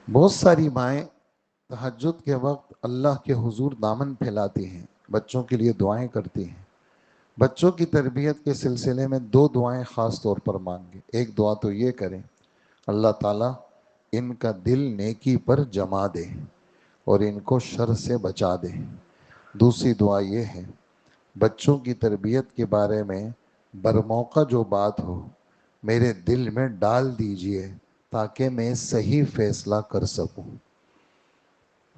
بہت ساری مائیں تہجد کے وقت اللہ کے حضور دامن پھیلاتی ہیں، بچوں کے لیے دعائیں کرتی ہیں۔ بچوں کی تربیت کے سلسلے میں دو دعائیں خاص طور پر مانگیں۔ ایک دعا تو یہ کریں، اللہ تعالیٰ ان کا دل نیکی پر جما دے اور ان کو شر سے بچا دے۔ دوسری دعا یہ ہے، بچوں کی تربیت کے بارے میں برموقع جو بات ہو میرے دل میں ڈال دیجئے تاکہ میں صحیح فیصلہ کر سکوں۔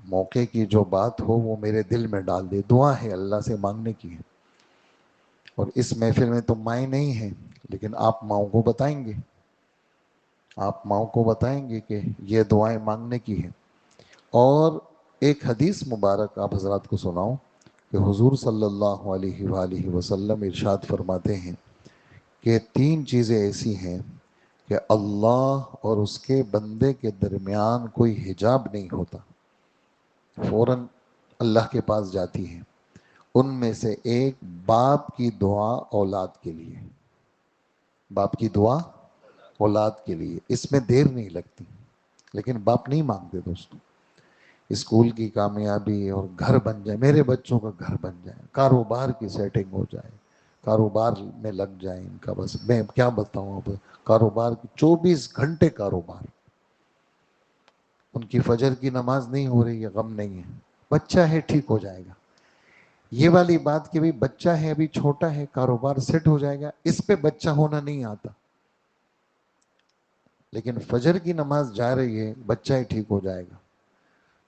موقع کی جو بات ہو وہ میرے دل میں ڈال دے۔ دعا ہے اللہ سے مانگنے کی ہے، اور اس محفل میں تو مائیں نہیں ہیں، لیکن آپ ماؤں کو بتائیں گے، آپ ماؤں کو بتائیں گے کہ یہ دعائیں مانگنے کی ہیں۔ اور ایک حدیث مبارک آپ حضرات کو سناؤں کہ حضور صلی اللہ علیہ وآلہ وسلم ارشاد فرماتے ہیں کہ تین چیزیں ایسی ہیں کہ اللہ اور اس کے بندے کے درمیان کوئی حجاب نہیں ہوتا، فوراً اللہ کے پاس جاتی ہیں۔ ان میں سے ایک باپ کی دعا اولاد کے لیے، باپ کی دعا اولاد کے لیے، اس میں دیر نہیں لگتی، لیکن باپ نہیں مانگتے دوستوں۔ اسکول کی کامیابی اور گھر بن جائے، میرے بچوں کا گھر بن جائے، کاروبار کی سیٹنگ ہو جائے، کاروبار میں لگ جائیں ان کا، بس میں کیا بتاؤں اب، کاروبار کی 24 گھنٹے کاروبار، ان کی فجر کی نماز نہیں ہو رہی ہے، غم نہیں ہے، بچہ ہے ٹھیک ہو جائے گا۔ یہ والی بات کہ بھی بچہ ہے ابھی چھوٹا ہے، کاروبار سیٹ ہو جائے گا، اس پہ بچہ ہونا نہیں آتا، لیکن فجر کی نماز جا رہی ہے، بچہ ہی ٹھیک ہو جائے گا۔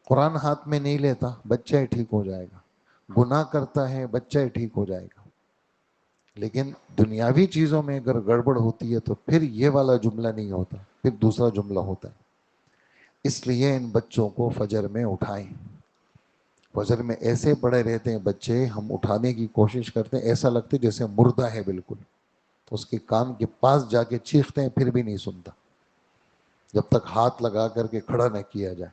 قرآن ہاتھ میں نہیں لیتا، بچہ ہی ٹھیک ہو جائے گا۔ گناہ کرتا ہے، بچہ ہی ٹھیک ہو جائے گا۔ لیکن دنیاوی چیزوں میں اگر گڑبڑ ہوتی ہے تو پھر یہ والا جملہ نہیں ہوتا، پھر دوسرا جملہ ہوتا ہے۔ اس لیے ان بچوں کو فجر میں اٹھائیں۔ فجر میں ایسے پڑے رہتے ہیں بچے، ہم اٹھانے کی کوشش کرتے ہیں، ایسا لگتا ہے جیسے مردہ ہے بالکل، اس کے کان کے پاس جا کے چیختے ہیں پھر بھی نہیں سنتا، جب تک ہاتھ لگا کر کے کھڑا نہ کیا جائے۔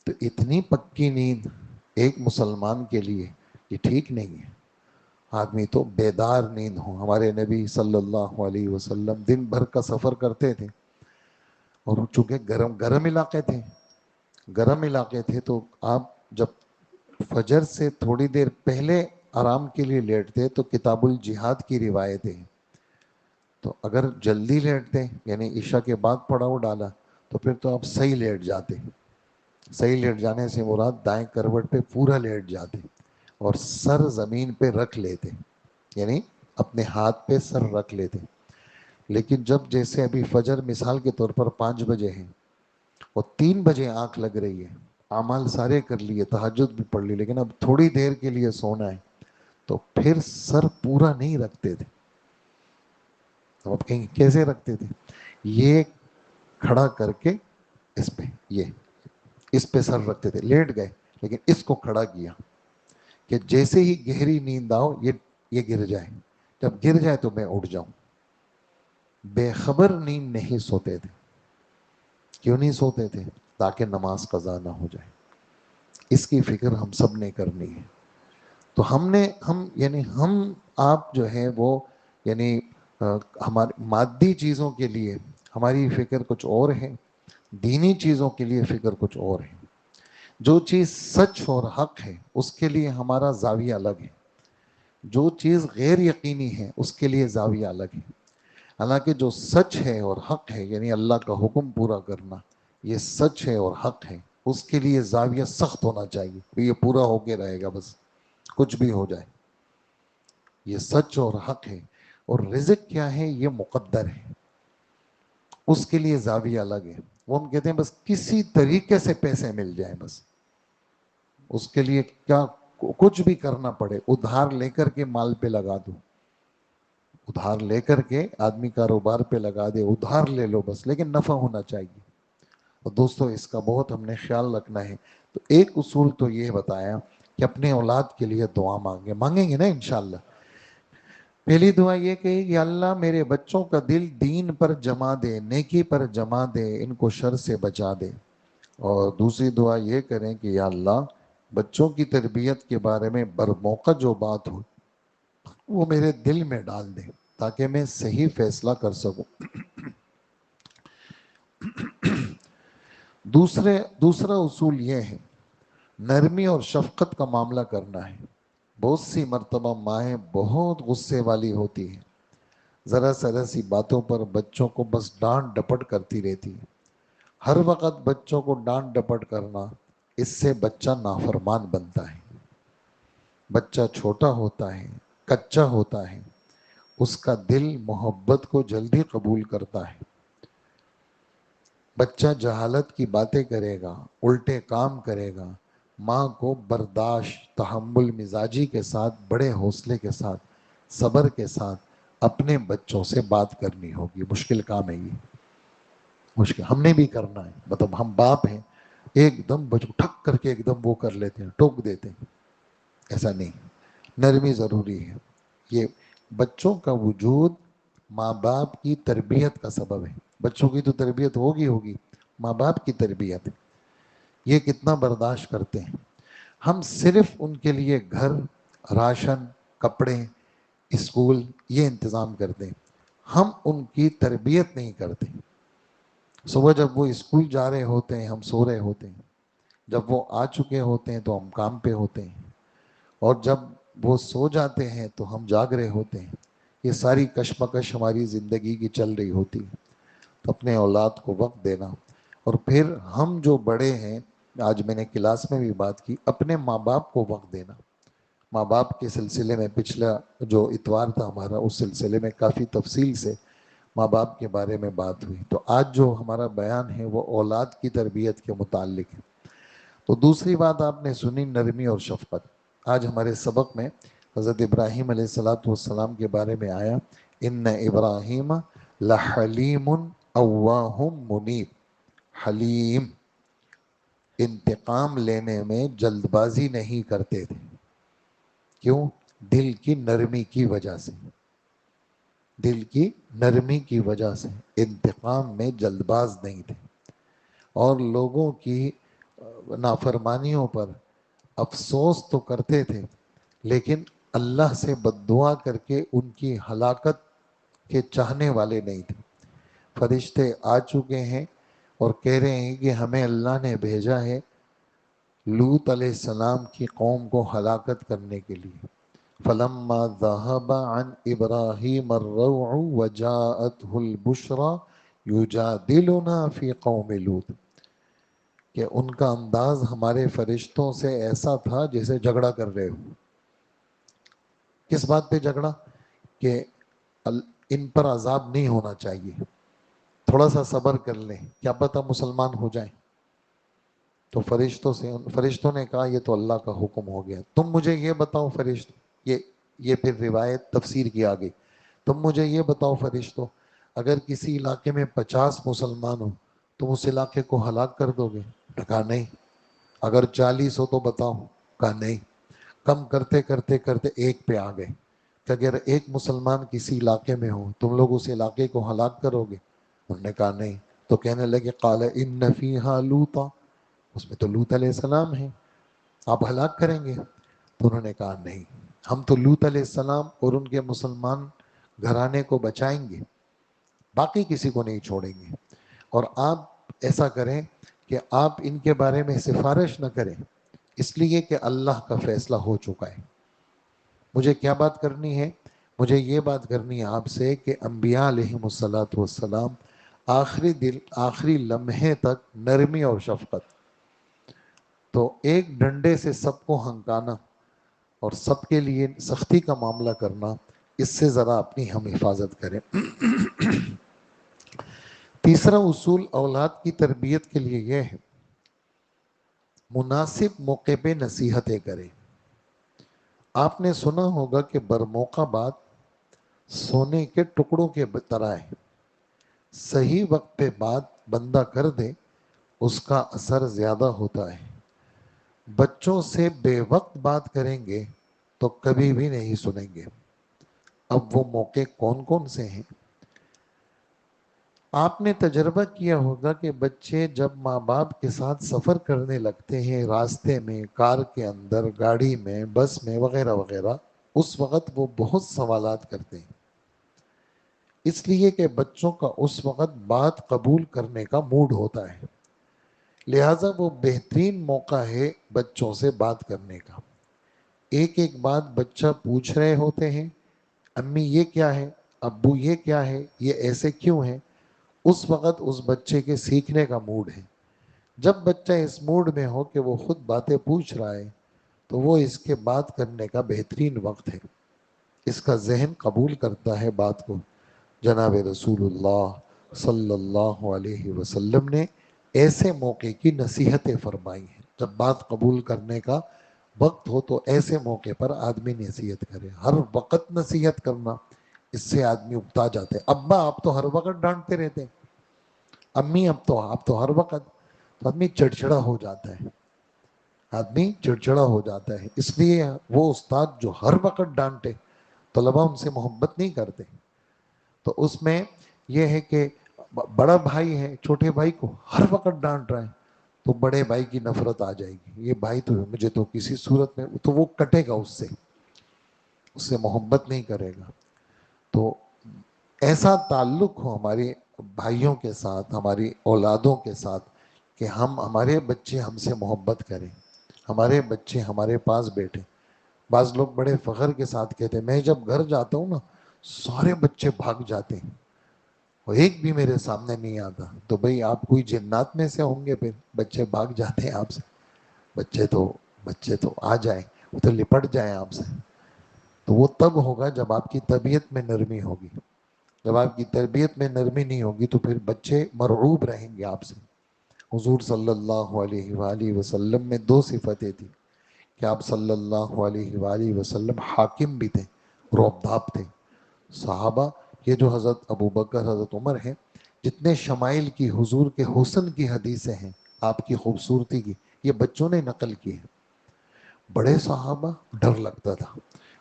تو اتنی پکی نیند ایک مسلمان کے لیے یہ ٹھیک نہیں ہے۔ آدمی تو بیدار نیند ہو۔ ہمارے نبی صلی اللہ علیہ وسلم دن بھر کا سفر کرتے تھے، اور چونکہ گرم علاقے تھے تو آپ جب فجر سے تھوڑی دیر پہلے آرام کے لیے لیٹتے تو کتاب الجہاد کی روایت ہے، تو اگر جلدی لیٹتے یعنی عشاء کے بعد پڑاؤ ڈالا تو پھر تو آپ صحیح لیٹ جاتے۔ صحیح لیٹ جانے سے مراد دائیں کروٹ پہ پورا لیٹ جاتے اور سر زمین پہ رکھ لیتے، یعنی اپنے ہاتھ پہ سر رکھ لیتے۔ لیکن جب جیسے ابھی فجر مثال کے طور پر 5 بجے ہیں اور 3 بجے آنکھ لگ رہی ہے، اعمال سارے کر لیے، تہجد بھی پڑھ لی، لیکن اب تھوڑی دیر کے لیے سونا ہے، تو پھر سر پورا نہیں رکھتے تھے۔ تو آپ کہیں کیسے رکھتے تھے؟ یہ کھڑا کر کے اس پہ، یہ اس پہ سر رکھتے تھے، لیٹ گئے لیکن اس کو کھڑا کیا کہ جیسے ہی گہری نیند آؤ یہ گر جائے، جب گر جائے تو میں اٹھ جاؤں۔ بے خبر نیند نہیں سوتے تھے۔ کیوں نہیں سوتے تھے؟ تاکہ نماز قضا نہ ہو جائے۔ اس کی فکر ہم سب نے کرنی ہے۔ تو ہم آپ جو ہے وہ یعنی ہماری مادی چیزوں کے لیے ہماری فکر کچھ اور ہے، دینی چیزوں کے لیے فکر کچھ اور ہے۔ جو چیز سچ اور حق ہے اس کے لیے ہمارا زاویہ الگ ہے، جو چیز غیر یقینی ہے اس کے لیے زاویہ الگ ہے۔ حالانکہ جو سچ ہے اور حق ہے یعنی اللہ کا حکم پورا کرنا، یہ سچ ہے اور حق ہے، اس کے لیے زاویہ سخت ہونا چاہیے کہ یہ پورا ہو کے رہے گا، بس کچھ بھی ہو جائے، یہ سچ اور حق ہے۔ اور رزق کیا ہے؟ یہ مقدر ہے، اس کے لیے زاویہ الگ ہے۔ وہ ہم کہتے ہیں بس کسی طریقے سے پیسے مل جائیں، بس اس کے لیے کیا کچھ بھی کرنا پڑے، ادھار لے کر کے مال پہ لگا دو، ادھار لے کر کے آدمی کاروبار پہ لگا دے، ادھار لے لو بس، لیکن نفع ہونا چاہیے۔ اور دوستو اس کا بہت ہم نے خیال رکھنا ہے۔ تو ایک اصول تو یہ بتایا کہ اپنے اولاد کے لیے دعا مانگیں گے نا انشاءاللہ۔ پہلی دعا یہ کہی کہ اللہ میرے بچوں کا دل دین پر جما دے، نیکی پر جما دے، ان کو شر سے بچا دے۔ اور دوسری دعا یہ کریں کہ یا اللہ بچوں کی تربیت کے بارے میں برموقع جو بات ہو وہ میرے دل میں ڈال دیں تاکہ میں صحیح فیصلہ کر سکوں۔ دوسرا اصول یہ ہے، نرمی اور شفقت کا معاملہ کرنا ہے۔ بہت سی مرتبہ مائیں بہت غصے والی ہوتی ہیں، ذرا سی باتوں پر بچوں کو بس ڈانٹ ڈپٹ کرتی رہتی ہے۔ ہر وقت بچوں کو ڈانٹ ڈپٹ کرنا، اس سے بچہ نافرمان بنتا ہے۔ بچہ چھوٹا ہوتا ہے، کچا ہوتا ہے، اس کا دل محبت کو جلدی قبول کرتا ہے۔ بچہ جہالت کی باتیں کرے گا، الٹے کام کرے گا، ماں کو برداشت، تحمل مزاجی کے ساتھ، بڑے حوصلے کے ساتھ، صبر کے ساتھ اپنے بچوں سے بات کرنی ہوگی۔ مشکل کام ہے یہ، مشکل ہم نے بھی کرنا ہے۔ مطلب ہم باپ ہیں، ایک دم بچوں ٹھک کر کے ایک دم وہ کر لیتے ہیں، ٹوک دیتے ہیں، ایسا نہیں۔ نرمی ضروری ہے۔ یہ بچوں کا وجود ماں باپ کی تربیت کا سبب ہے۔ بچوں کی تو تربیت ہوگی ماں باپ کی تربیت ہے۔ یہ کتنا برداشت کرتے ہیں۔ ہم صرف ان کے لیے گھر، راشن، کپڑے، اسکول یہ انتظام کرتے ہیں، ہم ان کی تربیت نہیں کرتے۔ صبح جب وہ اسکول جا رہے ہوتے ہیں ہم سو رہے ہوتے ہیں، جب وہ آ چکے ہوتے ہیں تو ہم کام پہ ہوتے ہیں، اور جب وہ سو جاتے ہیں تو ہم جاگ رہے ہوتے ہیں۔ یہ ساری کشمکش ہماری زندگی کی چل رہی ہوتی ہے۔ تو اپنے اولاد کو وقت دینا، اور پھر ہم جو بڑے ہیں، آج میں نے کلاس میں بھی بات کی، اپنے ماں باپ کو وقت دینا۔ ماں باپ کے سلسلے میں پچھلا جو اتوار تھا ہمارا، اس سلسلے میں کافی تفصیل سے ماں باپ کے بارے میں بات ہوئی۔ تو آج جو ہمارا بیان ہے وہ اولاد کی تربیت کے متعلق ہے۔ تو دوسری بات آپ نے سنی، نرمی اور شفقت۔ آج ہمارے سبق میں حضرت ابراہیم علیہ السلام کے بارے میں آیا، ان ابراہیم لحلیم اواہ منیب۔ حلیم، انتقام لینے میں جلد بازی نہیں کرتے تھے۔ کیوں؟ دل کی نرمی کی وجہ سے، دل کی نرمی کی وجہ سے انتقام میں جلد باز نہیں تھے، اور لوگوں کی نافرمانیوں پر افسوس تو کرتے تھے، لیکن اللہ سے بد دعا کر کے ان کی ہلاکت کے چاہنے والے نہیں تھے۔ فرشتے آ چکے ہیں اور کہہ رہے ہیں کہ ہمیں اللہ نے بھیجا ہے لوط علیہ السلام کی قوم کو ہلاکت کرنے کے لیے۔ فَلَمَّا ذَهَبَ عَنْ إِبْرَاهِيمَ الرَّوْعُ وَجَاءَتْهُ الْبُشْرَى يُجَادِلُنَا فِي قَوْمِ لُوط، کہ ان کا انداز ہمارے فرشتوں سے ایسا تھا جیسے جھگڑا کر رہے ہو۔ کس بات پہ جھگڑا؟ کہ ان پر عذاب نہیں ہونا چاہیے، تھوڑا سا صبر کر لیں، کیا پتہ مسلمان ہو جائیں۔ تو فرشتوں نے کہا یہ تو اللہ کا حکم ہو گیا، تم مجھے یہ بتاؤ فرشتوں، یہ پھر روایت تفسیر کی آگئی، تم مجھے یہ بتاؤ فرشتوں، اگر کسی علاقے میں 50 مسلمان ہو تم اس علاقے کو ہلاک کر دو گے؟ کہا نہیں۔ اگر 40 ہو تو بتاؤ؟ کہا نہیں۔ کم کرتے کرتے کرتے ایک پہ آ گئے کہ اگر ایک مسلمان کسی علاقے میں ہو تم لوگ اس علاقے کو ہلاک کرو گے؟ انہوں نے کہا نہیں۔ تو کہنے لگے قال ان فیہا لوطا، اس میں تو لوط علیہ السلام ہیں، آپ ہلاک کریں گے؟ تو انہوں نے کہا نہیں، ہم تو لوط علیہ السلام اور ان کے مسلمان گھرانے کو بچائیں گے، باقی کسی کو نہیں چھوڑیں گے۔ اور آپ ایسا کریں کہ آپ ان کے بارے میں سفارش نہ کریں، اس لیے کہ اللہ کا فیصلہ ہو چکا ہے۔ مجھے کیا بات کرنی ہے؟ مجھے یہ بات کرنی ہے آپ سے کہ انبیاء علیہم السلام آخری لمحے تک نرمی اور شفقت۔ تو ایک ڈنڈے سے سب کو ہنکانا اور سب کے لیے سختی کا معاملہ کرنا، اس سے ذرا اپنی ہم حفاظت کریں۔ تیسرا اصول اولاد کی تربیت کے لیے یہ ہے، مناسب موقع پہ نصیحتیں کریں۔ آپ نے سنا ہوگا کہ برموقع بات سونے کے ٹکڑوں کے طرح ہے، صحیح وقت پہ بات بندہ کر دے اس کا اثر زیادہ ہوتا ہے۔ بچوں سے بے وقت بات کریں گے تو کبھی بھی نہیں سنیں گے۔ اب وہ موقع کون کون سے ہیں؟ آپ نے تجربہ کیا ہوگا کہ بچے جب ماں باپ کے ساتھ سفر کرنے لگتے ہیں، راستے میں، کار کے اندر، گاڑی میں، بس میں وغیرہ وغیرہ، اس وقت وہ بہت سوالات کرتے ہیں، اس لیے کہ بچوں کا اس وقت بات قبول کرنے کا موڈ ہوتا ہے۔ لہٰذا وہ بہترین موقع ہے بچوں سے بات کرنے کا. ایک ایک بات بچہ پوچھ رہے ہوتے ہیں، امی یہ کیا ہے، ابو یہ کیا ہے، یہ ایسے کیوں ہے. اس وقت اس بچے کے سیکھنے کا موڈ ہے. جب بچہ اس موڈ میں ہو کہ وہ خود باتیں پوچھ رہا ہے تو وہ اس کے بات کرنے کا بہترین وقت ہے. اس کا ذہن قبول کرتا ہے بات کو. جناب رسول اللہ صلی اللہ علیہ وسلم نے ایسے موقع کی نصیحتیں فرمائی ہیں. جب بات قبول کرنے کا وقت ہو تو ایسے موقع پر آدمی نصیحت کرے. ہر وقت نصیحت کرنا، اس سے آدمی اکتا جاتے ہیں. ابا آپ تو ہر وقت ڈانٹتے رہتے ہیں، امی اب تو آپ تو ہر وقت، تو آدمی چڑچڑا ہو جاتا ہے. آدمی چڑچڑا ہو جاتا ہے. اس لیے وہ استاد جو ہر وقت ڈانٹے، طلبہ ان سے محبت نہیں کرتے. تو اس میں یہ ہے کہ بڑا بھائی ہے چھوٹے بھائی کو ہر وقت ڈانٹ رہا ہے تو بڑے بھائی کی نفرت آ جائے گی. یہ بھائی تو مجھے تو کسی صورت میں، تو وہ کٹے گا، اس سے محبت نہیں کرے گا. تو ایسا تعلق ہو ہمارے بھائیوں کے ساتھ، ہماری اولادوں کے ساتھ، کہ ہمارے بچے ہم سے محبت کریں، ہمارے بچے ہمارے پاس بیٹھے. بعض لوگ بڑے فخر کے ساتھ کہتے ہیں میں جب گھر جاتا ہوں نا سارے بچے بھاگ جاتے ہیں اور ایک بھی میرے سامنے نہیں آتا. تو بھئی آپ کوئی جنات میں سے ہوں گے، پھر بچے بھاگ جاتے ہیں آپ سے. بچے تو آ جائیں، وہ تو لپٹ جائیں آپ سے. تو وہ تب ہوگا جب آپ کی طبیعت میں نرمی ہوگی. جب آپ کی تربیت میں نرمی نہیں ہوگی تو پھر بچے مرعوب رہیں گے آپ سے. حضور صلی اللہ علیہ وآلہ وسلم میں دو صفتیں تھیں کہ آپ صلی اللہ علیہ وآلہ وسلم حاکم بھی تھے، روبداب تھے. صحابہ یہ جو حضرت ابوبکر، حضرت عمر ہیں، جتنے شمائل کی، حضور کے حسن کی حدیثیں ہیں، آپ کی خوبصورتی کی، یہ بچوں نے نقل کی ہے. بڑے صحابہ ڈر لگتا تھا،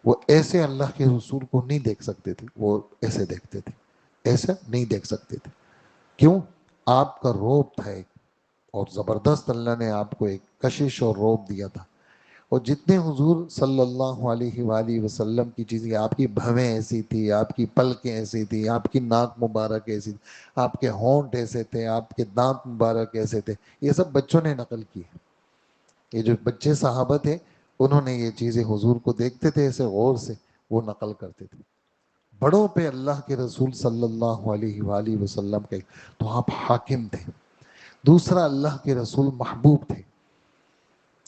وہ ایسے اللہ کے رسول کو نہیں دیکھ سکتے تھے، وہ ایسے دیکھتے تھے، ایسے نہیں دیکھ سکتے تھے. کیوں؟ آپ کا روب تھا ایک، اور زبردست اللہ نے آپ کو ایک کشش اور روب دیا تھا. اور جتنے حضور صلی اللہ علیہ وآلہ وسلم کی چیزیں، آپ کی بھویں ایسی تھی، آپ کی پلکیں ایسی تھی، آپ کی ناک مبارک ایسی تھی، آپ کے ہونٹ ایسے تھے، آپ کے دانت مبارک ایسے تھے، یہ سب بچوں نے نقل کی. یہ جو بچے صحابہ تھے انہوں نے یہ چیزیں حضور کو دیکھتے تھے ایسے غور سے، وہ نقل کرتے تھے. بڑوں پہ اللہ کے رسول صلی اللہ علیہ وآلہ وسلم کے، تو آپ حاکم تھے. دوسرا، اللہ کے رسول محبوب تھے.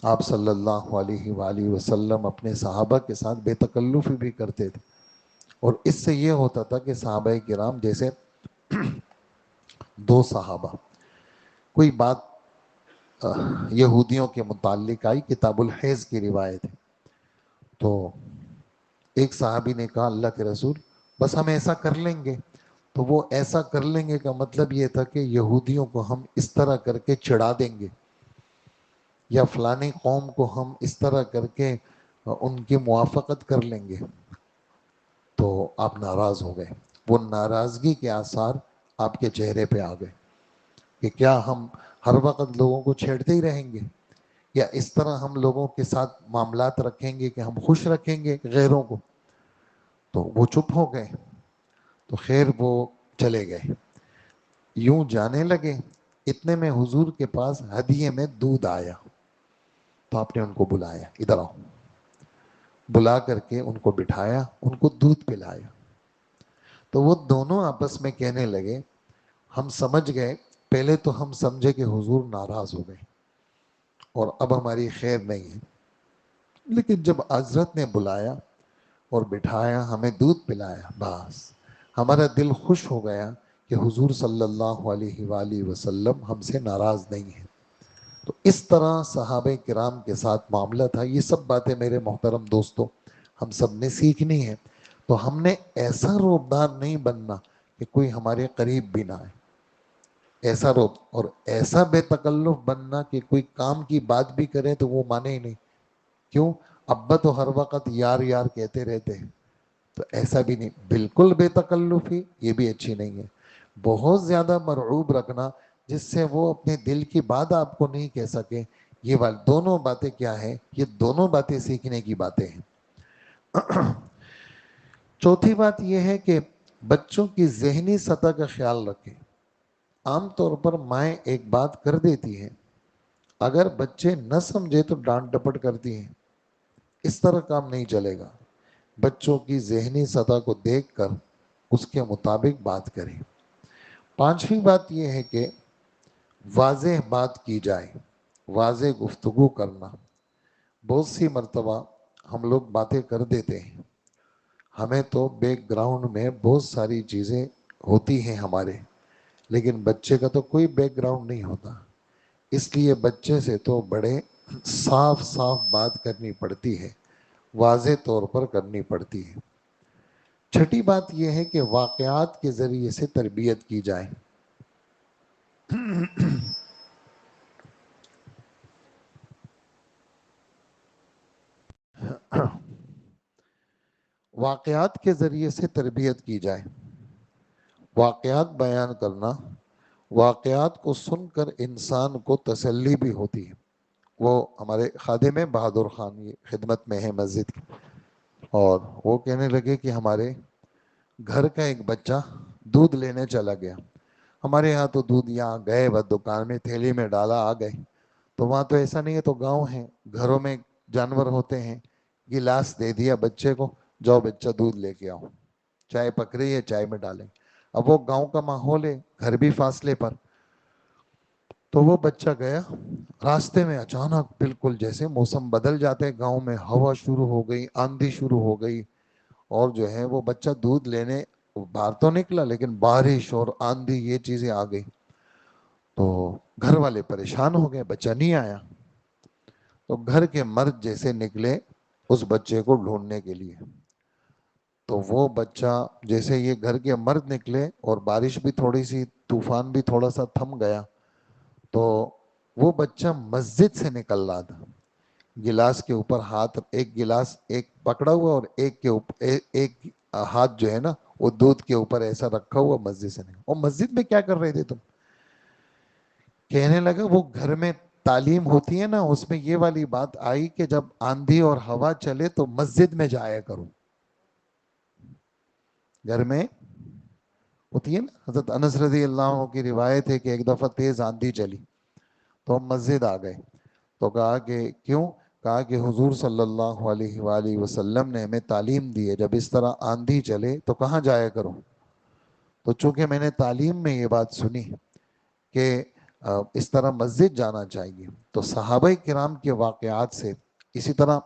آپ صلی اللہ علیہ وآلہ وسلم اپنے صحابہ کے ساتھ بے تکلفی بھی کرتے تھے. اور اس سے یہ ہوتا تھا کہ صحابہ کرام، جیسے دو صحابہ، کوئی بات یہودیوں کے متعلق آئی، کتاب الحیض کی روایت ہے. تو ایک صحابی نے کہا اللہ کے رسول بس ہم ایسا کر لیں گے. تو وہ ایسا کر لیں گے کا مطلب یہ تھا کہ یہودیوں کو ہم اس طرح کر کے چڑھا دیں گے، یا فلانی قوم کو ہم اس طرح کر کے ان کی موافقت کر لیں گے. تو آپ ناراض ہو گئے. وہ ناراضگی کے آثار آپ کے چہرے پہ آ گئے کہ کیا ہم ہر وقت لوگوں کو چھیڑتے ہی رہیں گے، یا اس طرح ہم لوگوں کے ساتھ معاملات رکھیں گے کہ ہم خوش رکھیں گے غیروں کو. تو وہ چپ ہو گئے. تو خیر وہ چلے گئے. یوں جانے لگے، اتنے میں حضور کے پاس ہدیے میں دودھ آیا. تو آپ نے ان کو بلایا، ادھر آؤ. بلا کر کے ان کو بٹھایا، ان کو دودھ پلایا. تو وہ دونوں آپس میں کہنے لگے ہم سمجھ گئے، پہلے تو ہم سمجھے کہ حضور ناراض ہو گئے اور اب ہماری خیر نہیں ہے، لیکن جب حضرت نے بلایا اور بٹھایا، ہمیں دودھ پلایا، بس ہمارا دل خوش ہو گیا کہ حضور صلی اللہ علیہ وآلہ وسلم ہم سے ناراض نہیں ہیں. تو اس طرح صحابہ کرام کے ساتھ معاملہ تھا. یہ سب باتیں میرے محترم دوستوں ہم سب نے سیکھنی ہے. تو ہم نے ایسا روبدار نہیں بننا کہ کوئی ہمارے قریب بھی نہ آئے، ایسا روب، اور ایسا بے تکلف بننا کہ کوئی کام کی بات بھی کرے تو وہ مانے ہی نہیں. کیوں؟ ابا تو ہر وقت یار یار کہتے رہتے ہیں. تو ایسا بھی نہیں، بالکل بے تکلفی یہ بھی اچھی نہیں ہے. بہت زیادہ مرعوب رکھنا جس سے وہ اپنے دل کی بات آپ کو نہیں کہہ سکے. یہ دونوں باتیں کیا ہے؟ یہ دونوں باتیں سیکھنے کی باتیں ہیں. چوتھی بات یہ ہے کہ بچوں کی ذہنی سطح کا خیال رکھیں. عام طور پر مائیں ایک بات کر دیتی ہیں اگر بچے نہ سمجھے تو ڈانٹ ڈپٹ کرتی ہیں، اس طرح کام نہیں چلے گا. بچوں کی ذہنی سطح کو دیکھ کر اس کے مطابق بات کریں. پانچویں بات یہ ہے کہ واضح بات کی جائے، واضح گفتگو کرنا. بہت سی مرتبہ ہم لوگ باتیں کر دیتے ہیں، ہمیں تو بیک گراؤنڈ میں بہت ساری چیزیں ہوتی ہیں ہمارے، لیکن بچے کا تو کوئی بیک گراؤنڈ نہیں ہوتا. اس لیے بچے سے تو بڑے صاف صاف بات کرنی پڑتی ہے، واضح طور پر کرنی پڑتی ہے. چھٹی بات یہ ہے کہ واقعات کے ذریعے سے تربیت کی جائے. واقعات کے ذریعے سے تربیت کی جائے. واقعات بیان کرنا، واقعات کو سن کر انسان کو تسلی بھی ہوتی ہے. وہ ہمارے خادم ہیں بہادر خان، یہ خدمت میں ہے مسجد کی، اور وہ کہنے لگے کہ ہمارے گھر کا ایک بچہ دودھ لینے چلا گیا. ہمارے یہاں تو دودھ یہاں گئے بس دکان میں تھیلی میں ڈالا آ گئے، تو وہاں تو ایسا نہیں ہے، تو گاؤں ہے، گھروں میں جانور ہوتے ہیں. گلاس دے دیا بچے کو، جاؤ بچہ دودھ لے کے آؤ، چائے پک رہی ہے چائے میں ڈالیں. اب وہ گاؤں کا ماحول ہے، گھر بھی فاصلے پر. تو وہ بچہ گیا، راستے میں اچانک بالکل جیسے موسم بدل جاتے گاؤں میں، ہوا شروع ہو گئی، آندھی شروع ہو گئی، اور جو ہے وہ بچہ دودھ لینے باہر تو نکلا، لیکن بارش اور آندھی یہ چیزیں آ گئی. تو گھر والے پریشان ہو گئے، بچہ نہیں آیا. تو گھر کے مرد جیسے نکلے اس بچے کو ڈھونڈنے کے لیے. تو وہ بچہ جیسے یہ گھر کے مرد نکلے اور بارش بھی تھوڑی سی، طوفان بھی تھوڑا سا تھم گیا، تو وہ بچہ مسجد سے نکل رہا تھا، گلاس کے اوپر ہاتھ، ایک گلاس ایک پکڑا ہوا اور ایک کے اوپر ایک ہاتھ جو ہے نا وہ دودھ کے اوپر ایسا رکھا ہوا مسجد سے نکل. اور مسجد میں کیا کر رہے تھے تم؟ کہنے لگا وہ گھر میں تعلیم ہوتی ہے نا، اس میں یہ والی بات آئی کہ جب آندھی اور ہوا چلے تو مسجد میں جایا کرو. گھر میں ہوتی ہے نا، حضرت انس رضی اللہ عنہ کی روایت ہے کہ ایک دفعہ تیز آندھی چلی تو ہم مسجد آ گئے. تو کہا کہ کیوں؟ کہا کہ حضور صلی اللہ علیہ وآلہ وسلم نے ہمیں تعلیم دی ہے جب اس طرح آندھی چلے تو کہاں جایا کرو. تو چونکہ میں نے تعلیم میں یہ بات سنی کہ اس طرح مسجد جانا چاہیے، تو صحابہ کرام کے واقعات سے. اسی طرح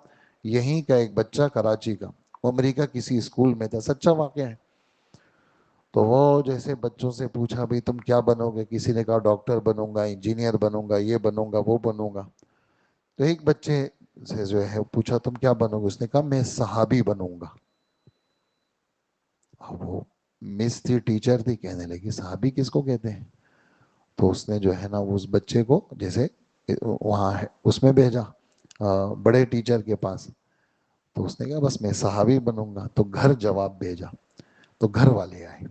یہیں کا ایک بچہ کراچی کا، وہ امریکہ کسی اسکول میں تھا، سچا واقعہ ہے. تو وہ جیسے بچوں سے پوچھا بھائی تم کیا بنو گے؟ کسی نے کہا ڈاکٹر بنوں گا، انجینئر بنوں گا، یہ بنوں گا وہ بنوں گا. تو ایک بچے سے جو ہے پوچھا تم کیا بنو گے؟ اس نے کہا میں صحابی بنوں گا. اب وہ مس تھی، ٹیچر تھی، کہنے لگی صحابی کس کو کہتے ہیں؟ تو اس نے جو ہے نا اس بچے کو جیسے وہاں ہے اس میں بھیجا بڑے ٹیچر کے پاس. تو اس نے کہا بس میں صحابی بنوں گا. تو گھر جواب بھیجا، تو گھر والے آئے.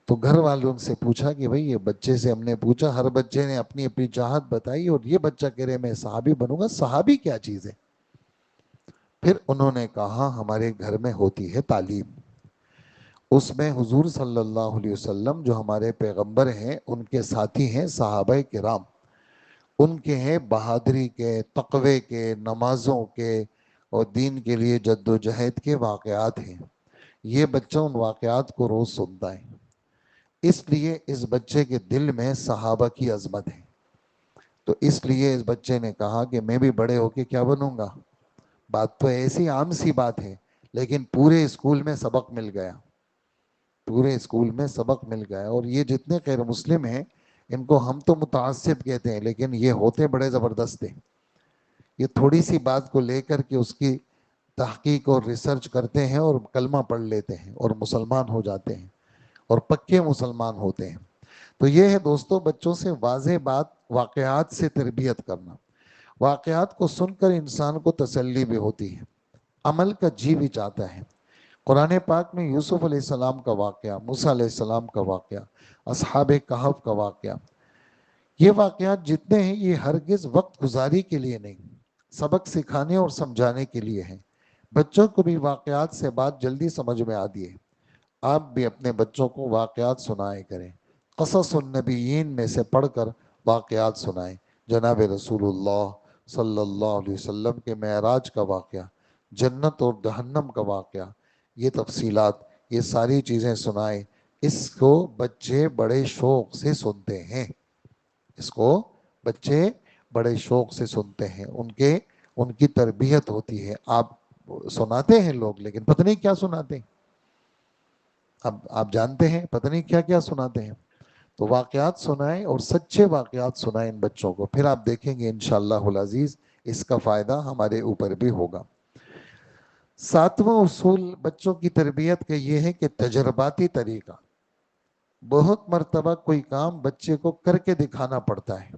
تو گھر والوں سے پوچھا کہ بھئی یہ بچے سے ہم نے پوچھا، ہر بچے نے اپنی اپنی چاہت بتائی، اور یہ بچہ کہہ رہے میں صحابی بنوں گا. صحابی کیا چیز ہے؟ پھر انہوں نے کہا ہمارے گھر میں ہوتی ہے تعلیم، اس میں حضور صلی اللہ علیہ وسلم جو ہمارے پیغمبر ہیں ان کے ساتھی ہیں صحابہ کرام، ان کے ہیں بہادری کے، تقوی کے، نمازوں کے اور دین کے لیے جد و جہد کے واقعات ہیں. یہ بچہ ان واقعات کو روز سنتا ہے، اس لیے اس بچے کے دل میں صحابہ کی عظمت ہے. تو اس لیے اس بچے نے کہا کہ میں بھی بڑے ہو کے کیا بنوں گا. بات تو ایسی عام سی بات ہے، لیکن پورے اسکول میں سبق مل گیا، پورے اسکول میں سبق مل گیا. اور یہ جتنے غیر مسلم ہیں ان کو ہم تو متعصب کہتے ہیں، لیکن یہ ہوتے بڑے زبردست ہیں. یہ تھوڑی سی بات کو لے کر کے اس کی تحقیق اور ریسرچ کرتے ہیں اور کلمہ پڑھ لیتے ہیں اور مسلمان ہو جاتے ہیں اور پکے مسلمان ہوتے ہیں. تو یہ ہے دوستو بچوں سے واضح بات، واقعات سے تربیت کرنا. واقعات کو سن کر انسان کو تسلی بھی ہوتی ہے، عمل کا جی بھی چاہتا ہے. قرآن پاک میں یوسف علیہ السلام کا واقعہ، موسیٰ علیہ السلام کا واقعہ، اصحاب کہف کا واقعہ، یہ واقعات جتنے ہیں یہ ہرگز وقت گزاری کے لیے نہیں، سبق سکھانے اور سمجھانے کے لیے ہیں. بچوں کو بھی واقعات سے بات جلدی سمجھ میں آتی ہے. آپ بھی اپنے بچوں کو واقعات سنائے کریں، قصص النبیین میں سے پڑھ کر واقعات سنائیں. جناب رسول اللہ صلی اللہ علیہ وسلم کے معراج کا واقعہ، جنت اور جہنم کا واقعہ، یہ تفصیلات، یہ ساری چیزیں سنائے، اس کو بچے بڑے شوق سے سنتے ہیں، اس کو بچے بڑے شوق سے سنتے ہیں، ان کی تربیت ہوتی ہے۔ آپ سناتے ہیں لوگ، لیکن پتہ نہیں کیا سناتے ہیں، اب آپ جانتے ہیں پتہ نہیں کیا کیا سناتے ہیں۔ تو واقعات سنائیں اور سچے واقعات سنائیں ان بچوں کو، پھر آپ دیکھیں گے انشاءاللہ العزیز اس کا فائدہ ہمارے اوپر بھی ہوگا۔ ساتواں اصول بچوں کی تربیت کا یہ ہے کہ تجرباتی طریقہ، بہت مرتبہ کوئی کام بچے کو کر کے دکھانا پڑتا ہے،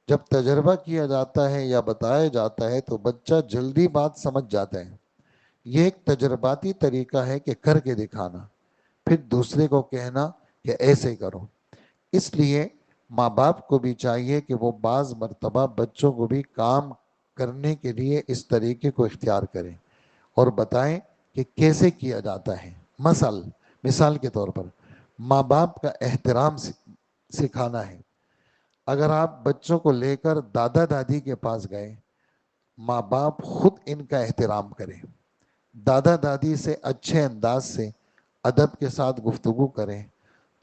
جب تجربہ کیا جاتا ہے یا بتایا جاتا ہے تو بچہ جلدی بات سمجھ جاتا ہے۔ یہ ایک تجرباتی طریقہ ہے کہ کر کے دکھانا، پھر دوسرے کو کہنا کہ ایسے کرو۔ اس لیے ماں باپ کو بھی چاہیے کہ وہ بعض مرتبہ بچوں کو بھی کام کرنے کے لیے اس طریقے کو اختیار کریں اور بتائیں کہ کیسے کیا جاتا ہے۔ مثال کے طور پر ماں باپ کا احترام سکھانا ہے۔ اگر آپ بچوں کو لے کر دادا دادی کے پاس گئے، ماں باپ خود ان کا احترام کریں، دادا دادی سے اچھے انداز سے ادب کے ساتھ گفتگو کریں،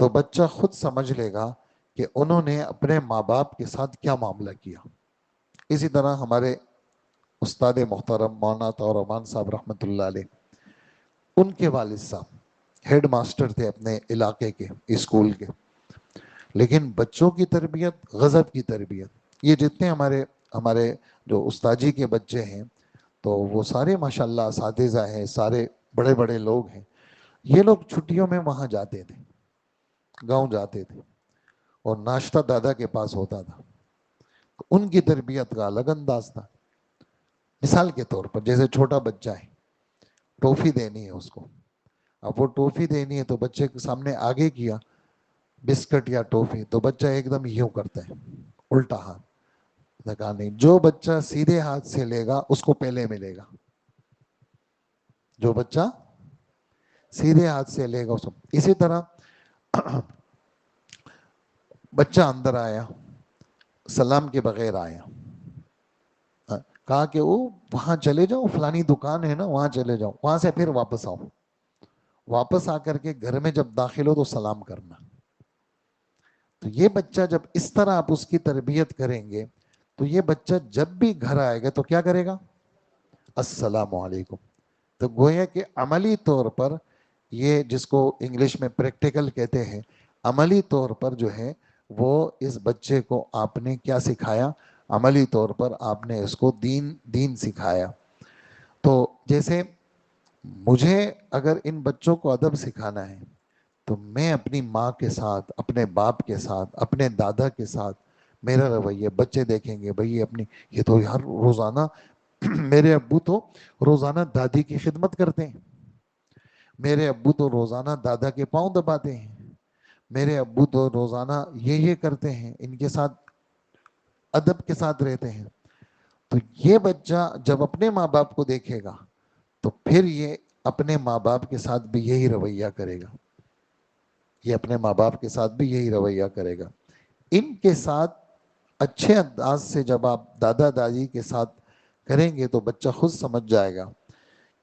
تو بچہ خود سمجھ لے گا کہ انہوں نے اپنے ماں باپ کے ساتھ کیا معاملہ کیا۔ اسی طرح ہمارے استاد محترم مولانا طاہر رحمان صاحب رحمۃ اللہ علیہ، ان کے والد صاحب ہیڈ ماسٹر تھے اپنے علاقے کے اسکول کے، لیکن بچوں کی تربیت غضب کی تربیت۔ یہ جتنے ہمارے جو استاجی کے بچے ہیں تو وہ سارے ماشاءاللہ اساتذہ ہیں، سارے بڑے بڑے لوگ ہیں۔ یہ لوگ چھٹیوں میں وہاں جاتے تھے، گاؤں جاتے تھے، اور ناشتہ دادا کے پاس ہوتا تھا، ان کی تربیت کا الگ انداز تھا۔ مثال کے طور پر جیسے چھوٹا بچہ ہے، ٹوفی دینی ہے اس کو، اب وہ ٹوفی دینی ہے تو بچے کے سامنے آگے کیا بسکٹ یا ٹوفی تو بچہ ایک دم یوں کرتا ہے الٹا ہاتھ، نے کہا نہیں، جو بچہ سیدھے ہاتھ سے لے گا اس کو پہلے ملے گا، جو بچہ سیدھے ہاتھ سے لے گا اس کو۔ اسی طرح بچہ اندر آیا، سلام کے بغیر آیا، کہا کہ وہ وہاں چلے جاؤ، فلانی دکان ہے نا وہاں چلے جاؤ، وہاں سے پھر واپس آؤ، واپس آ کر کے گھر میں جب داخل ہو تو سلام کرنا۔ تو یہ بچہ جب اس طرح آپ اس کی تربیت کریں گے تو یہ بچہ جب بھی گھر آئے گا تو کیا کرے گا؟ السلام علیکم۔ تو گویا کہ عملی طور پر یہ جس کو انگلش میں پریکٹیکل کہتے ہیں، عملی طور پر جو ہے وہ اس بچے کو آپ نے کیا سکھایا؟ عملی طور پر آپ نے اس کو دین سکھایا۔ تو جیسے مجھے اگر ان بچوں کو ادب سکھانا ہے تو میں اپنی ماں کے ساتھ، اپنے باپ کے ساتھ، اپنے دادا کے ساتھ میرا رویہ، بچے دیکھیں گے بھئی یہ تو ہر روزانہ میرے ابو تو روزانہ دادی کی خدمت کرتے ہیں، میرے ابو تو روزانہ دادا کے پاؤں دباتے ہیں، میرے ابو تو روزانہ یہ کرتے ہیں، ان کے ساتھ ادب کے ساتھ رہتے ہیں۔ تو یہ بچہ جب اپنے ماں باپ کو دیکھے گا تو پھر یہ اپنے ماں باپ کے ساتھ بھی یہی رویہ کرے گا، یہ اپنے ماں باپ کے ساتھ بھی یہی رویہ کرے گا۔ ان کے ساتھ اچھے انداز سے جب آپ دادا دادی کے ساتھ کریں گے تو بچہ خود سمجھ جائے گا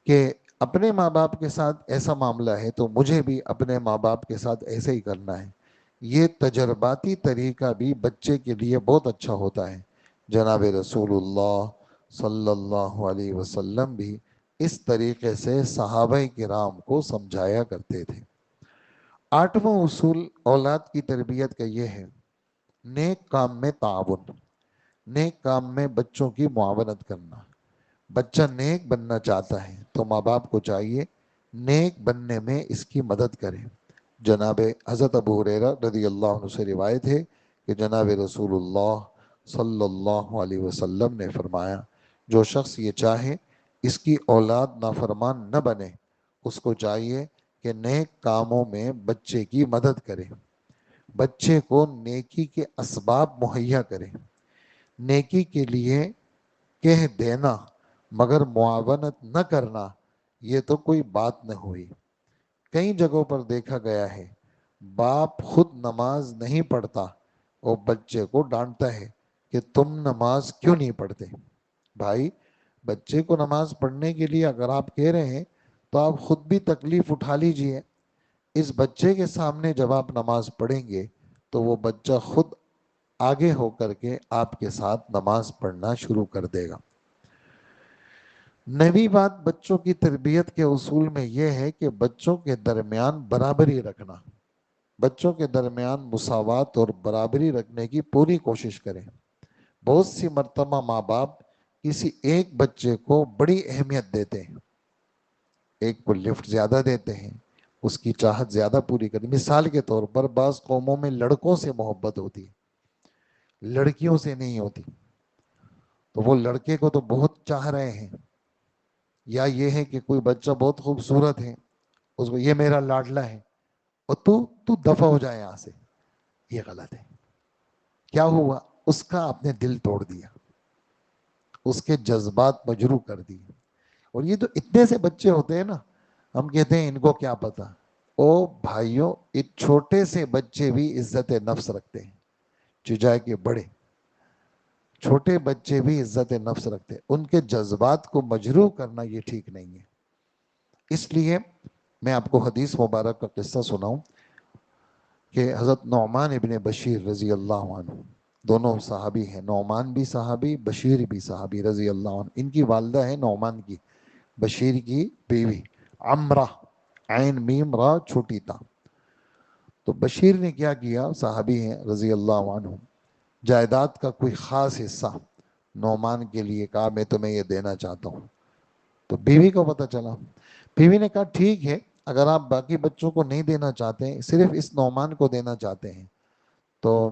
کہ اپنے ماں باپ کے ساتھ ایسا معاملہ ہے تو مجھے بھی اپنے ماں باپ کے ساتھ ایسے ہی کرنا ہے۔ یہ تجرباتی طریقہ بھی بچے کے لیے بہت اچھا ہوتا ہے۔ جناب رسول اللہ صلی اللہ علیہ وسلم بھی اس طریقے سے صحابہ کرام کو سمجھایا کرتے تھے۔ آٹھواں اصول اولاد کی تربیت کا یہ ہے، نیک کام میں تعاون، نیک کام میں بچوں کی معاونت کرنا۔ بچہ نیک بننا چاہتا ہے تو ماں باپ کو چاہیے نیک بننے میں اس کی مدد کریں۔ جناب حضرت ابو ہریرہ رضی اللہ عنہ سے روایت ہے کہ جناب رسول اللہ صلی اللہ علیہ وسلم نے فرمایا، جو شخص یہ چاہے اس کی اولاد نافرمان نہ بنے، اس کو چاہیے کہ نیک کاموں میں بچے کی مدد کرے، بچے کو نیکی کے اسباب مہیا کرے۔ نیکی کے لیے کہہ دینا مگر معاونت نہ کرنا، یہ تو کوئی بات نہ ہوئی۔ کئی جگہوں پر دیکھا گیا ہے باپ خود نماز نہیں پڑھتا اور بچے کو ڈانٹتا ہے کہ تم نماز کیوں نہیں پڑھتے؟ بھائی بچے کو نماز پڑھنے کے لیے اگر آپ کہہ رہے ہیں تو آپ خود بھی تکلیف اٹھا لیجئے. اس بچے کے سامنے جب آپ نماز پڑھیں گے تو وہ بچہ خود آگے ہو کر کے آپ کے ساتھ نماز پڑھنا شروع کر دے گا. نویں بات بچوں کی تربیت کے اصول میں یہ ہے کہ بچوں کے درمیان برابری رکھنا. بچوں کے درمیان مساوات اور برابری رکھنے کی پوری کوشش کریں. بہت سی مرتبہ ماں باپ کسی ایک بچے کو بڑی اہمیت دیتے ہیں، ایک کو لفٹ زیادہ دیتے ہیں، اس کی چاہت زیادہ پوری کرتے. مثال کے طور پر بعض قوموں میں لڑکوں سے محبت ہوتی ہے، لڑکیوں سے نہیں ہوتی. تو وہ لڑکے کو تو بہت چاہ رہے ہیں، یا یہ ہے کہ کوئی بچہ بہت خوبصورت ہے، اس کو یہ میرا لاڈلا ہے اور تو دفع ہو جائے یہاں سے. یہ غلط ہے. کیا ہوا؟ اس کا آپ نے دل توڑ دیا، اس کے جذبات مجروح کر دیے. اور یہ تو اتنے سے بچے ہوتے ہیں نا، ہم کہتے ہیں ان کو کیا پتا. او بھائیوں، چھوٹے سے بچے بھی عزت نفس رکھتے ہیں، چجائے کے بڑے. چھوٹے بچے بھی عزت نفس رکھتے ہیں، ان کے جذبات کو مجروح کرنا یہ ٹھیک نہیں ہے. اس لیے میں آپ کو حدیث مبارک کا قصہ سناؤں کہ حضرت نعمان ابن بشیر رضی اللہ عنہ، دونوں صحابی ہیں، نعمان بھی صحابی، بشیر بھی صحابی رضی اللہ عنہ. ان کی والدہ ہے نعمان کی، بشیر کی بیوی عمرہ، عین میم را چھوٹی تا. تو بشیر نے کیا کیا، صحابی ہیں رضی اللہ عنہ، جائیداد کا کوئی خاص حصہ نعمان کے لیے کہا میں تمہیں یہ دینا چاہتا ہوں. تو بیوی کو پتہ چلا، بیوی نے کہا ٹھیک ہے، اگر آپ باقی بچوں کو نہیں دینا چاہتے ہیں، صرف اس نعمان کو دینا چاہتے ہیں، تو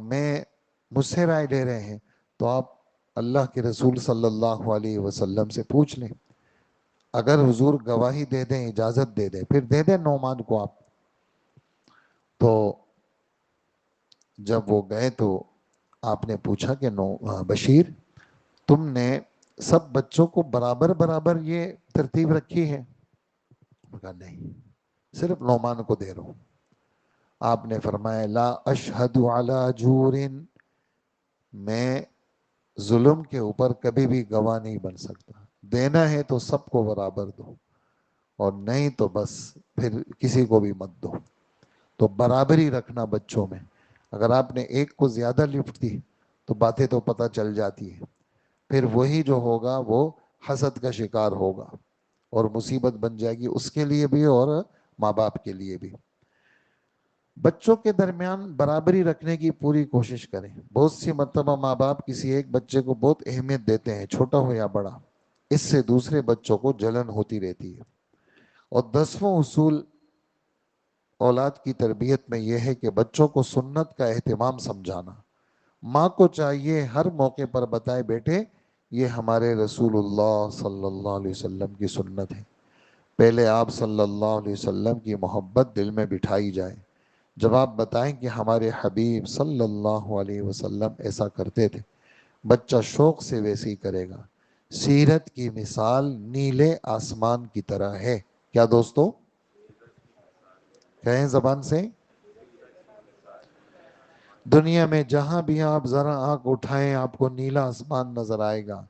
مجھ سے رائے لے رہے ہیں تو آپ اللہ کے رسول صلی اللہ علیہ وسلم سے پوچھ لیں. اگر حضور گواہی دے دیں، اجازت دے دیں، پھر دے دیں نعمان کو آپ. تو جب وہ گئے تو آپ نے پوچھا کہ بشیر، تم نے سب بچوں کو برابر برابر یہ ترتیب رکھی ہے؟ کہا نہیں، صرف نعمان کو دے رہا ہوں. آپ نے فرمایا لا اشہد علی جور، میں ظلم کے اوپر کبھی بھی گواہ نہیں بن سکتا. دینا ہے تو سب کو برابر دو، اور نہیں تو بس پھر کسی کو بھی مت دو. تو برابری رکھنا بچوں میں. اگر آپ نے ایک کو زیادہ لفٹ دی تو باتیں تو پتہ چل جاتی ہیں، پھر وہی جو ہوگا وہ حسد کا شکار ہوگا اور مصیبت بن جائے گی اس کے لیے بھی اور ماں باپ کے لیے بھی. بچوں کے درمیان برابری رکھنے کی پوری کوشش کریں. بہت سی مرتبہ ماں باپ کسی ایک بچے کو بہت اہمیت دیتے ہیں، چھوٹا ہو یا بڑا، اس سے دوسرے بچوں کو جلن ہوتی رہتی ہے. اور 10واں اصول اولاد کی تربیت میں یہ ہے کہ بچوں کو سنت کا اہتمام سمجھانا. ماں کو چاہیے ہر موقع پر بتائے بیٹے یہ ہمارے رسول اللہ صلی اللہ علیہ وسلم کی سنت ہے. پہلے آپ صلی اللہ علیہ وسلم کی محبت دل میں بٹھائی جائے. جب آپ بتائیں کہ ہمارے حبیب صلی اللہ علیہ وسلم ایسا کرتے تھے، بچہ شوق سے ویسے ہی کرے گا. سیرت کی مثال نیلے آسمان کی طرح ہے. کیا دوستو کہیں زبان سے؟ دنیا میں جہاں بھی آپ ذرا آنکھ اٹھائیں آپ کو نیلا آسمان نظر آئے گا.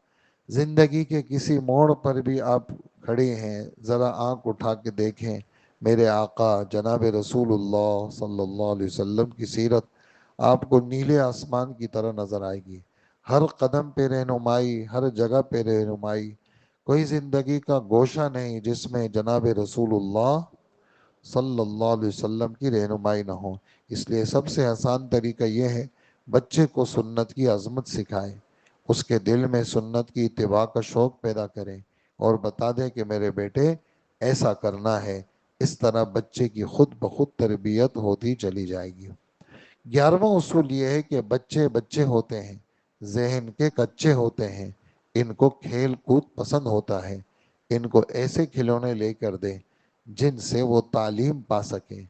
زندگی کے کسی موڑ پر بھی آپ کھڑے ہیں، ذرا آنکھ اٹھا کے دیکھیں، میرے آقا جناب رسول اللہ صلی اللہ علیہ وسلم کی سیرت آپ کو نیلے آسمان کی طرح نظر آئے گی. ہر قدم پہ رہنمائی، ہر جگہ پہ رہنمائی. کوئی زندگی کا گوشہ نہیں جس میں جناب رسول اللہ صلی اللہ علیہ وسلم کی رہنمائی نہ ہو. اس لیے سب سے آسان طریقہ یہ ہے بچے کو سنت کی عظمت سکھائیں، اس کے دل میں سنت کی اتباع کا شوق پیدا کریں اور بتا دیں کہ میرے بیٹے ایسا کرنا ہے. اس طرح بچے کی خود بخود تربیت ہوتی چلی جائے گی. 11واں اصول یہ ہے کہ بچے بچے ہوتے ہیں، ذہن کے کچے ہوتے ہیں، ان کو کھیل کود پسند ہوتا ہے. ان کو ایسے کھلونے لے کر دیں جن سے وہ تعلیم پا سکیں.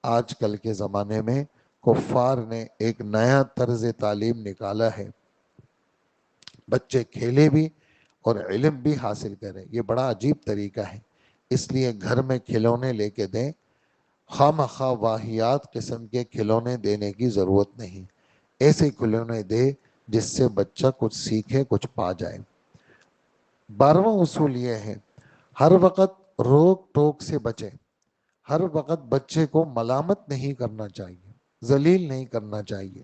آج کل کے زمانے میں کفار نے ایک نیا طرز تعلیم نکالا ہے، بچے کھیلے بھی اور علم بھی حاصل کریں. یہ بڑا عجیب طریقہ ہے. اس لیے گھر میں کھلونے لے کے دیں، خواہ مخواہ واہیات قسم کے کھلونے دینے کی ضرورت نہیں. ایسے کھلونے دے جس سے بچہ کچھ سیکھے، کچھ پا جائے۔ 12واں اصول یہ ہے، ہر وقت روک ٹوک سے بچے، ہر وقت بچے کو ملامت نہیں کرنا چاہیے، ذلیل نہیں کرنا چاہیے۔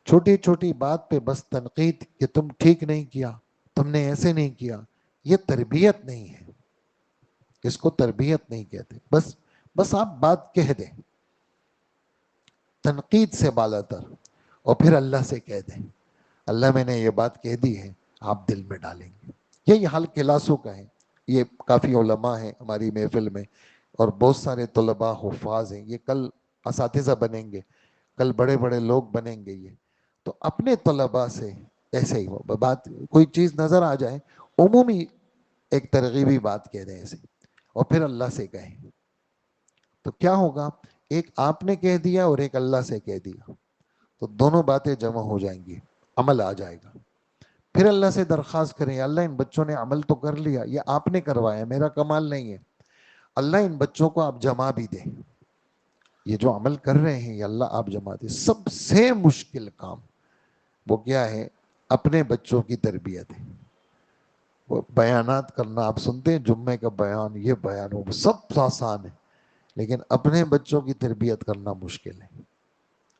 چھوٹی چھوٹی بات پہ بس تنقید کہ تم ٹھیک نہیں کیا، تم نے ایسے نہیں کیا، یہ تربیت نہیں ہے، اس کو تربیت نہیں کہتے۔ بس آپ بات کہہ دیں، تنقید سے بالا تر، اور پھر اللہ سے کہہ دیں اللہ میں نے یہ بات کہہ دی ہے، آپ دل میں ڈالیں گے۔ یہی حال کلاسوں کا ہے۔ یہ کافی علماء ہیں ہماری محفل میں، اور بہت سارے طلباء حفاظ ہیں، یہ کل اساتذہ بنیں گے، کل بڑے بڑے لوگ بنیں گے۔ یہ تو اپنے طلباء سے ایسے ہی بات، کوئی چیز نظر آ جائے عمومی ایک ترغیبی بات کہہ دیں ایسے، اور پھر اللہ سے کہیں، تو کیا ہوگا؟ ایک آپ نے کہہ دیا اور ایک اللہ سے کہہ دیا، تو دونوں باتیں جمع ہو جائیں گی، عمل آ جائے گا۔ پھر اللہ سے درخواست کریں، اللہ ان بچوں نے عمل تو کر لیا، یہ آپ نے کروایا، میرا کمال نہیں ہے، اللہ ان بچوں کو آپ جمع بھی دیں، یہ جو عمل کر رہے ہیں یہ اللہ آپ جمع دیں۔ سب سے مشکل کام وہ کیا ہے؟ اپنے بچوں کی تربیت ہے۔ وہ بیانات کرنا آپ سنتے ہیں، جمعے کا بیان، یہ بیان ہو، سب آسان ہے، لیکن اپنے بچوں کی تربیت کرنا مشکل ہے،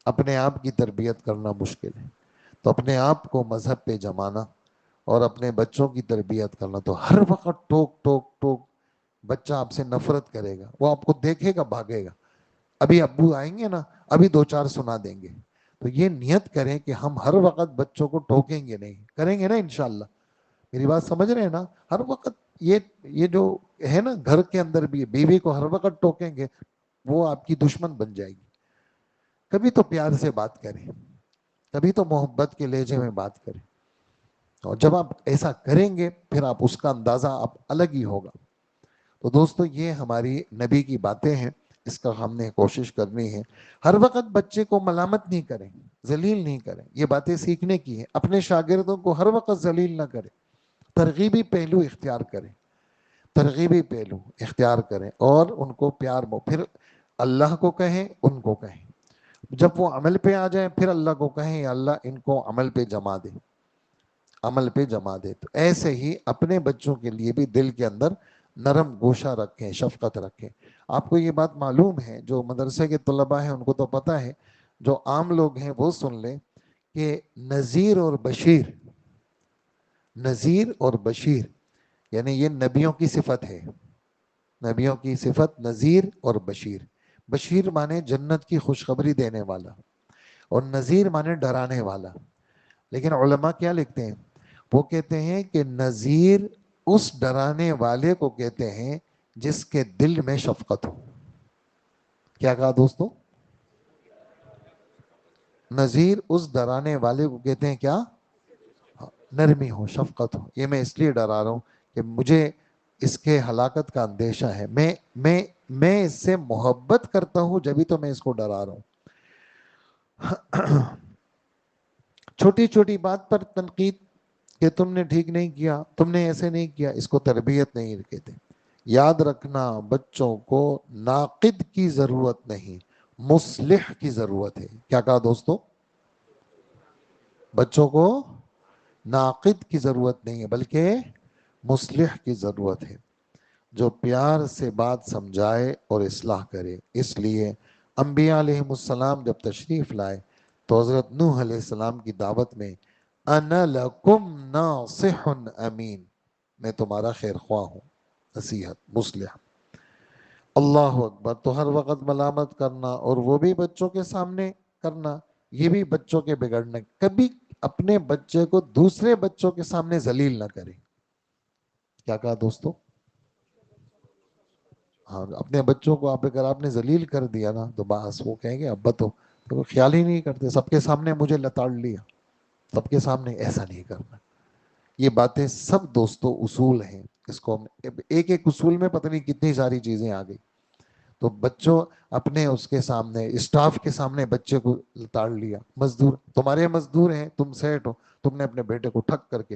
اپنے آپ کی تربیت کرنا مشکل ہے۔ تو اپنے آپ کو مذہب پہ جمانا اور اپنے بچوں کی تربیت کرنا، تو ہر وقت ٹوک ٹوک ٹوک، بچہ آپ سے نفرت کرے گا، وہ آپ کو دیکھے گا بھاگے گا۔ ابھی ابو آئیں گے نا، ابھی دو چار سنا دیں گے۔ تو یہ نیت کریں کہ ہم ہر وقت بچوں کو ٹوکیں گے نہیں، کریں گے نا انشاءاللہ۔ میری بات سمجھ رہے ہیں نا؟ ہر وقت یہ جو ہے نا، گھر کے اندر بھی بیوی کو ہر وقت ٹوکیں گے، وہ آپ کی دشمن بن جائے گی۔ کبھی تو پیار سے بات کریں، کبھی تو محبت کے لہجے میں بات کریں، اور جب آپ ایسا کریں گے پھر آپ اس کا اندازہ آپ الگ ہی ہوگا۔ تو دوستو یہ ہماری نبی کی باتیں ہیں، اس کا ہم نے کوشش کرنی ہے۔ ہر وقت بچے کو ملامت نہیں کریں، ذلیل نہیں کریں، یہ باتیں سیکھنے کی ہیں۔ اپنے شاگردوں کو ہر وقت ذلیل نہ کریں، ترغیبی پہلو اختیار کریں، ترغیبی پہلو اختیار کریں، اور ان کو پیار پھر اللہ کو کہیں، ان کو کہیں، جب وہ عمل پہ آ جائیں پھر اللہ کو کہیں یا اللہ ان کو عمل پہ جما دے، عمل پہ جما دے۔ تو ایسے ہی اپنے بچوں کے لیے بھی دل کے اندر نرم گوشہ رکھیں، شفقت رکھیں۔ آپ کو یہ بات معلوم ہے، جو مدرسے کے طلباء ہیں ان کو تو پتہ ہے، جو عام لوگ ہیں وہ سن لیں کہ نذیر اور بشیر، نذیر اور بشیر یعنی یہ نبیوں کی صفت ہے، نبیوں کی صفت نذیر اور بشیر۔ بشیر مانے جنت کی خوشخبری دینے والا، اور نذیر مانے ڈرانے والا۔ لیکن علماء کیا لکھتے ہیں؟ وہ کہتے ہیں کہ نذیر اس ڈرانے والے کو کہتے ہیں جس کے دل میں شفقت ہو۔ کیا کہا دوستو؟ نذیر اس ڈرانے والے کو کہتے ہیں کیا؟ نرمی ہو، شفقت ہو۔ یہ میں اس لیے ڈرا رہا ہوں کہ مجھے اس کے ہلاکت کا اندیشہ ہے، میں اس سے محبت کرتا ہوں، جبھی تو میں اس کو ڈرا رہا ہوں۔ چھوٹی چھوٹی بات پر تنقید کہ تم نے ٹھیک نہیں کیا، تم نے ایسے نہیں کیا، اس کو تربیت نہیں کہتے۔ یاد رکھنا، بچوں کو ناقد کی ضرورت نہیں، مصلح کی ضرورت ہے۔ کیا کہا دوستو؟ بچوں کو ناقد کی ضرورت نہیں ہے بلکہ مصلح کی ضرورت ہے، جو پیار سے بات سمجھائے اور اصلاح کرے۔ اس لیے انبیاء علیہ السلام جب تشریف لائے تو حضرت نوح علیہ السلام کی دعوت میں انا لکم ناصح امین، میں تمہارا خیر خواہ ہوں، نصیحت، مصلح۔ اللہ اکبر۔ تو ہر وقت ملامت کرنا، اور وہ بھی بچوں کے سامنے کرنا، یہ بھی بچوں کے بگڑنے۔ کبھی اپنے بچے کو دوسرے بچوں کے سامنے ذلیل نہ کریں۔ کیا کہا دوستو؟ ہاں، اپنے بچوں کو اگر آپ نے ذلیل کر دیا نا تو بس وہ کہیں گے ابا تو خیال ہی نہیں کرتے، سب کے سامنے مجھے لتاڑ لیا، سب کے سامنے ایسا نہیں کرنا۔ یہ باتیں سب دوستو اصول ہیں، اس کو ایک ایک اصول میں پتہ نہیں کتنی ساری چیزیں آ گئی۔ تو بچوں اپنے اس کے سامنے، اسٹاف کے سامنے بچے کو لتاڑ لیا، مزدور تمہارے مزدور ہیں، تم سیٹ ہو، تم نے اپنے بیٹے کو ٹھک کر کے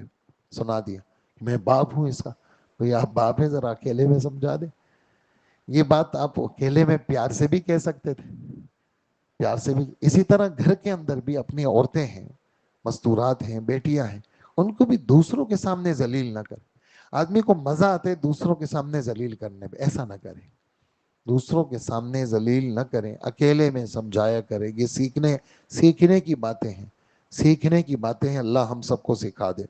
سنا دیا میں باپ ہوں اس کا، بھئی آپ باپ ہیں، ذرا اکیلے میں سمجھا دیں۔ یہ بات آپ اکیلے میں پیار سے بھی کہہ سکتے تھے، پیار سے بھی۔ اسی طرح گھر کے اندر بھی اپنی عورتیں ہیں، مستورات ہیں، بیٹیاں ہیں، ان کو بھی دوسروں کے سامنے ذلیل نہ کریں۔ آدمی کو مزہ آتا ہے دوسروں کے سامنے ذلیل کرنے میں، ایسا نہ کریں، دوسروں کے سامنے ذلیل نہ کریں، اکیلے میں سمجھایا کریں۔ یہ سیکھنے کی باتیں ہیں، سیکھنے کی باتیں ہیں، اللہ ہم سب کو سکھا دے۔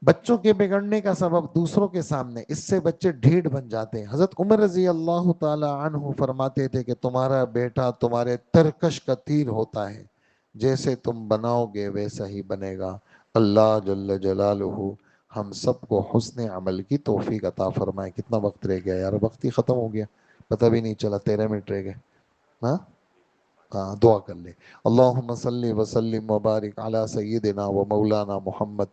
بچوں کے بگڑنے کا سبب دوسروں کے سامنے، اس سے بچے ڈھیٹ بن جاتے ہیں۔ حضرت عمر رضی اللہ تعالی عنہ فرماتے تھے کہ تمہارا بیٹا تمہارے ترکش کا تیر ہوتا ہے، جیسے تم بناؤ گے ویسا ہی بنے گا۔ اللہ جل جلالہ ہم سب کو حسن عمل کی توفیق عطا فرمائے۔ کتنا وقت رہ گیا یار، وقت ہی ختم ہو گیا، پتہ بھی نہیں چلا، 13 منٹ رہ گئے۔ ہاں دعا کر لے۔ اللہم صلی وسلم وبارک علی سیدنا و مولانا محمد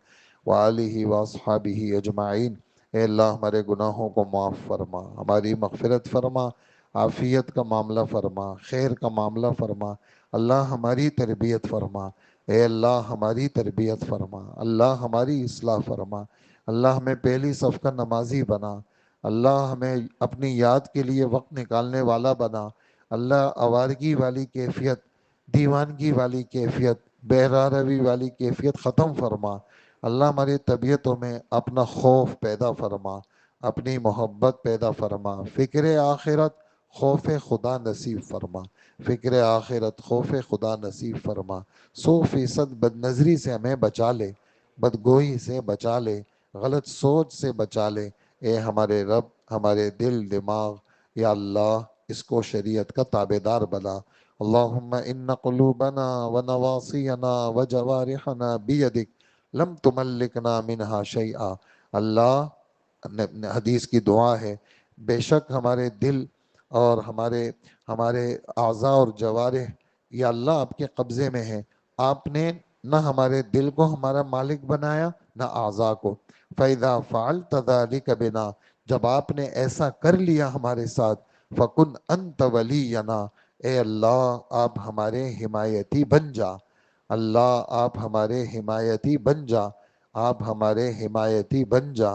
وآلہ واصحابہ اجمعین۔ اے اللہ ہمارے گناہوں کو معاف فرما، ہماری مغفرت فرما، عافیت کا معاملہ فرما، خیر کا معاملہ فرما۔ اللہ ہماری تربیت فرما، اے اللہ ہماری تربیت فرما، اللہ ہماری اصلاح فرما۔ اللہ ہمیں پہلی صف کا نمازی بنا، اللہ ہمیں اپنی یاد کے لیے وقت نکالنے والا بنا۔ اللہ آوارگی والی کیفیت، دیوانگی والی کیفیت، بہرہ روی والی کیفیت ختم فرما۔ اللہ ہماری طبیعتوں میں اپنا خوف پیدا فرما، اپنی محبت پیدا فرما، فکر آخرت خوف خدا نصیب فرما، فکر آخرت خوف خدا نصیب فرما۔ 100% بد نظری سے ہمیں بچا لے، بدگوئی سے بچا لے، غلط سوچ سے بچا لے۔ اے ہمارے رب، ہمارے دل دماغ یا اللہ اس کو شریعت کا تابع دار بنا۔ اللہم ان قلوبنا ونواصینا وجوارحنا بیدک لم تملکنا منہا شیئا۔ اللہ، حدیث کی دعا ہے، بے شک ہمارے دل اور ہمارے اعضاء اور جوارح یا اللہ آپ کے قبضے میں ہیں۔ آپ نے نہ ہمارے دل کو ہمارا مالک بنایا نہ اعضاء کو۔ فَإِذَا فَعَلْتَ ذَلِكَ بِنَا، جب آپ نے ایسا کر لیا ہمارے ساتھ، فَكُنْ أَنْتَ وَلِيَّنَا، اے اللہ آپ ہمارے حمایتی بن جا، اللہ آپ ہمارے حمایتی بن جا، آپ ہمارے حمایتی بن جا۔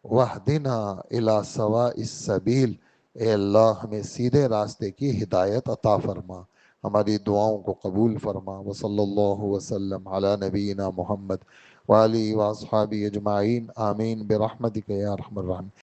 وَاهْدِنَا إِلَى سَوَاءِ السَّبِيلِ، اے اللہ ہمیں سیدھے راستے کی ہدایت عطا فرما، ہماری دعاؤں کو قبول فرما۔ وصلی اللہ وسلم علی نبینا محمد وآلہ واصحابہ اجمعین، آمین برحمتک یا ارحم الراحمین۔